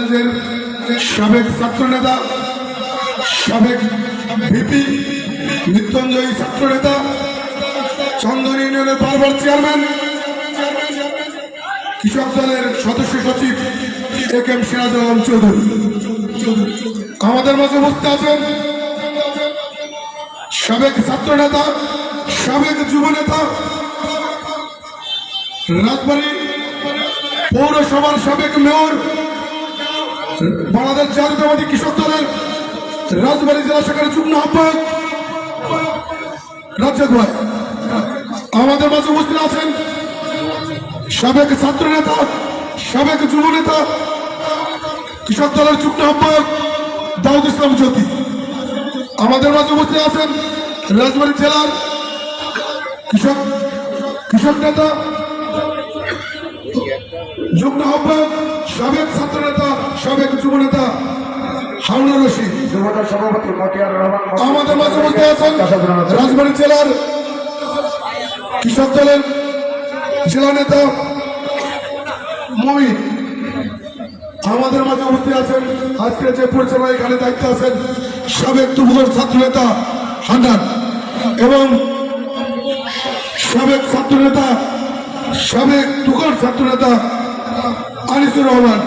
কলেজের সাবেক ছাত্র নেতা, সাবেক ভিপি, মৃত্যুঞ্জয়ী ছাত্র নেতা, চন্দন ইউনিয়নের বারবার চেয়ারম্যান, কৃষক দলের সদস্য সচিব একেএম সিরাজুল আলম চৌধুরী আমাদের মাঝে উপস্থিত আছেন। সাবেক ছাত্র নেতা, সাবেক যুব নেতা, রাজবাড়ী পৌরসভার সাবেক মেয়র, বাংলাদেশ জাতীয়তাবাদী কৃষক দলের রাজবাড়ী জেলা শাখার যুগ্ম আহ্বায়ক রাজ্জাক ভাই আমাদের মাঝে উপস্থিত আছেন। সাবেক ছাত্র নেতা, সাবেক যুব নেতা, কৃষক দলের যুগ্ম আহ্বায়ক দাউদ ইসলাম জ্যোতি আমাদের মাঝে উপস্থিত আছেন। রাজবাড়ী জেলার কৃষক নেতা, যুগ্ম আহ্বায়ক, সাবেক ছাত্র নেতা, সাবেক যুব নেতা হারুনুর রশিদ আমাদের মাঝে উপস্থিত আছেন। রাজবাড়ী জেলার কৃষক দলের জেলা নেতা মমিন আমাদের মাঝে উপস্থিত আছেন। আজকে যে পরিচালনা এখানে দায়িত্ব আছেন সাবেক তুবুকর ছাত্র নেতা হান্নান এবং সাবেক ছাত্র নেতা, সাবেক তুকর ছাত্র নেতা আনিসুর রহমান